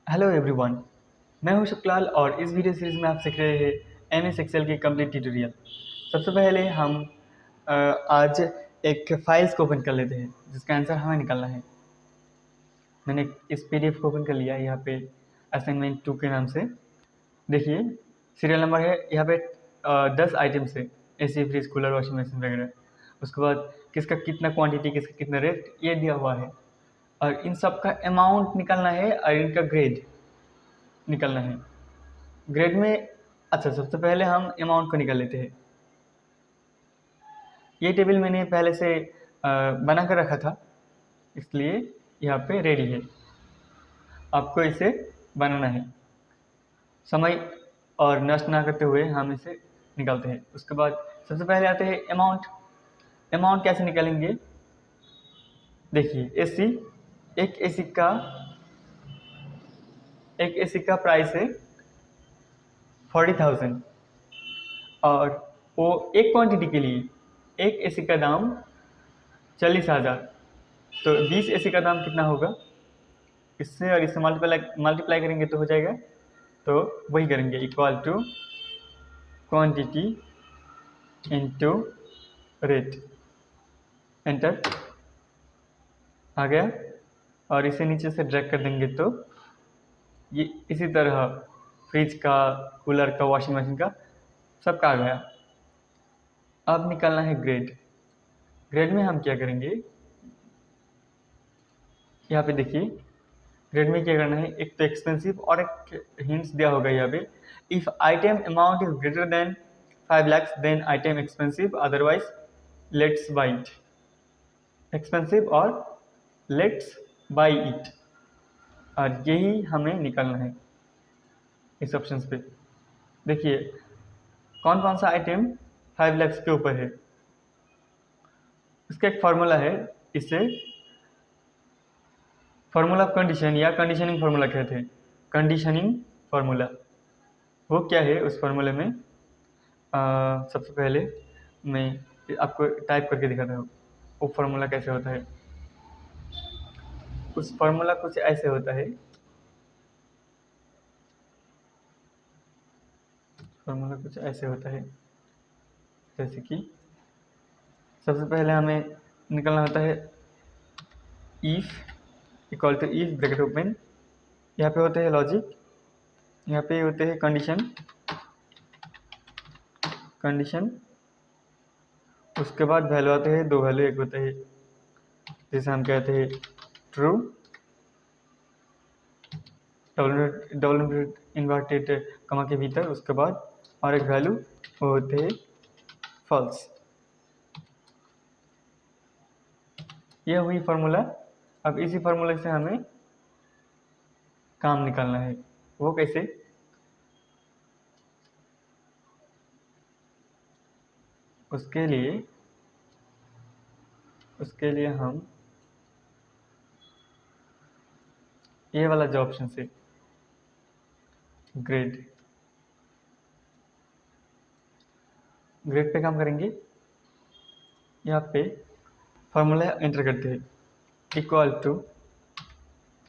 Hello everyone. मैं हूं शुक्लाल और इस वीडियो सीरीज में आप सीख रहे हैं एमएस एक्सेल की कंप्लीट ट्यूटोरियल। सबसे पहले हम आज एक फाइल्स को ओपन कर लेते हैं जिसका आंसर हमें निकालना है। मैंने इस पीडीएफ को ओपन कर लिया है यहाँ पे असाइनमेंट 2 के नाम से। देखिए सीरियल नंबर है यहाँ पे 10 आइटम्स है, AC fridge cooler washing machine वगैरह। उसके बाद किसका कितना क्वांटिटी, किसका कितना रेट ये दिया हुआ है और इन सब का अमाउंट निकालना है और इनका ग्रेड निकालना है। ग्रेड में अच्छा, सबसे पहले हम अमाउंट को निकाल लेते हैं। ये टेबल मैंने पहले से बना कर रखा था, इसलिए यहाँ पे रेडी है। आपको इसे बनाना है। समय और नष्ट ना करते हुए हम इसे निकालते हैं। उसके बाद सबसे पहले आते हैं अमाउंट। अमाउंट कैसे निकालेंगे? देखिए एसी, एक एसी का प्राइस है 40,000 और वो एक क्वांटिटी के लिए एक एसी का दाम 40,000। तो 20 एसी का दाम कितना होगा? इससे और इससे मल्टीप्लाई करेंगे तो हो जाएगा। तो वही करेंगे, equal to quantity into rate. Enter आ गया और इसे नीचे से ड्रैग कर देंगे तो ये इसी तरह फ्रिज का, कूलर का, वॉशिंग मशीन का सबका आ गया। अब निकालना है ग्रेड। ग्रेड में हम क्या करेंगे? यहाँ पे देखिए ग्रेड में क्या करना है, एक तो एक्सपेंसिव और एक हिंट्स दिया होगा यहाँ पे। If item amount is greater than 5 lakhs then item expensive, otherwise let's buy it. Expensive और लेट्स बाई इट, और यही हमें निकालना है इस ऑप्शन पे। देखिए कौन कौन सा आइटम 5 lakhs के ऊपर है। इसका एक फार्मूला है, इसे फार्मूला ऑफ कंडीशन या कंडीशनिंग फार्मूला कहते हैं। कंडीशनिंग फार्मूला वो क्या है? उस फार्मूले में सबसे पहले मैं आपको टाइप करके दिखाता हूँ वो फार्मूला कैसे होता है। उस फार्मूला कुछ ऐसे होता है। फार्मूला कुछ ऐसे होता है जैसे कि सबसे पहले हमें निकालना होता है if equal to if bracket open. यहाँ पे होते हैं लॉजिक, यहाँ पे होते हैं कंडीशन। उसके बाद वैल्यू आते हैं, दो वैल्यू। एक होता है जैसे हम कहते हैं ट्रू, डबल इन्वर्टेड कमा के भीतर, उसके बाद और एक वैल्यू वो होते हैं फॉल्स। ये हुई फार्मूला। अब इसी फार्मूले से हमें काम निकालना है। वो कैसे? उसके लिए हम ये वाला जो ऑप्शन से ग्रेड पे काम करेंगे। यहाँ पे फार्मूला एंटर करते हैं, equal to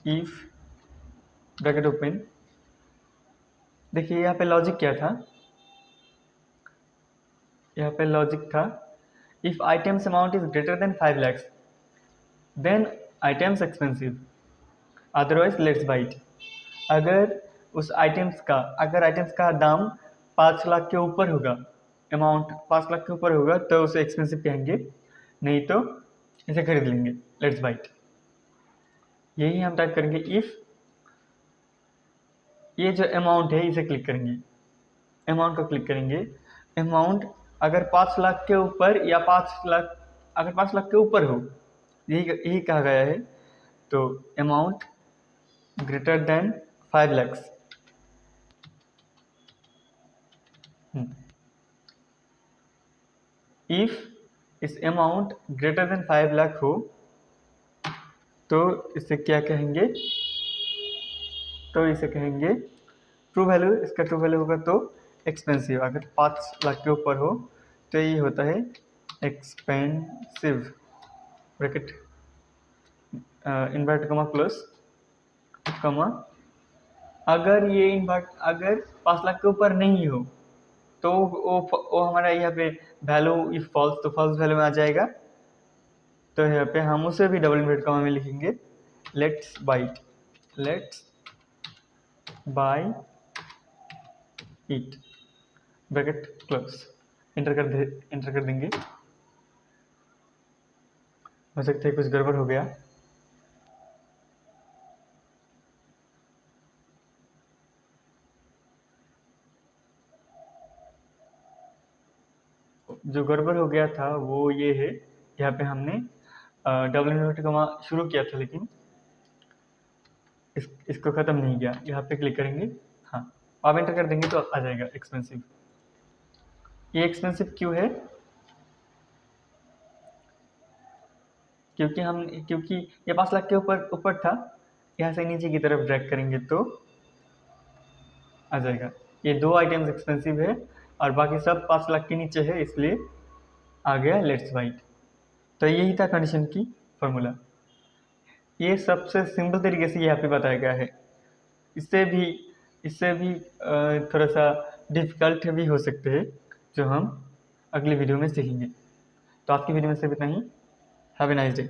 if bracket open. देखिए यहाँ पे लॉजिक क्या था? यहाँ पे लॉजिक था if items amount is greater than 5 lakhs then items expensive, otherwise let's buy it. अगर आइटम्स का दाम 5 लाख के ऊपर होगा, अमाउंट 5 लाख के ऊपर होगा तो उसे एक्सपेंसिव कहेंगे, नहीं तो इसे खरीद लेंगे, लेट्स बाई इट। यही हम टाइप करेंगे इफ। ये जो अमाउंट है इसे क्लिक करेंगे, अमाउंट को क्लिक करेंगे। अमाउंट अगर 5 लाख के ऊपर या 5 लाख, अगर 5 लाख के ऊपर हो, यही कहा गया है, तो amount greater than 5 lakhs। If इस अमाउंट ग्रेटर देन 5 लाख हो तो इसे क्या कहेंगे? तो इसे कहेंगे ट्रू वैल्यू। इसका ट्रू वैल्यू होगा तो एक्सपेंसिव। अगर 5 लाख के ऊपर हो तो ये होता है एक्सपेंसिव, ब्रैकेट इन्वर्ट कमा क्लोज कमा अगर ये अगर 5 लाख के ऊपर नहीं हो तो वो हमारा यहाँ पे वैल्यू इफ फॉल्स तो फॉल्स वैल्यू में आ जाएगा। तो यहाँ पे हम उसे भी डबल इन्वर्टेड कॉमा में लिखेंगे, let's buy it, bracket close, enter कर देंगे। हो सकता है कुछ गड़बड़ हो गया। जो गड़बड़ हो गया था वो ये है, यहाँ पे हमने डबल इन्वर्टेड कॉमा शुरू किया था लेकिन इसको ख़त्म नहीं किया। यहाँ पे क्लिक करेंगे, हाँ आप एंटर कर देंगे तो आ जाएगा एक्सपेंसिव। ये एक्सपेंसिव क्यों है? क्योंकि ये 5 लाख के ऊपर था, यहाँ से नीचे की तरफ ड्रैग करेंगे तो आ जाएगा। ये 2 आइटम्स एक्सपेंसिव है और बाकी सब 5 लाख के नीचे है, इसलिए आ गया लेट्स बाइट। तो यही था कंडीशन की फॉर्मूला। ये सबसे सिंपल तरीके से यहाँ पे बताया गया है। इससे भी थोड़ा सा डिफिकल्ट भी हो सकते हैं, जो हम अगली वीडियो में सीखेंगे। तो आज की वीडियो में सिर्फ इतना ही। Have a nice day.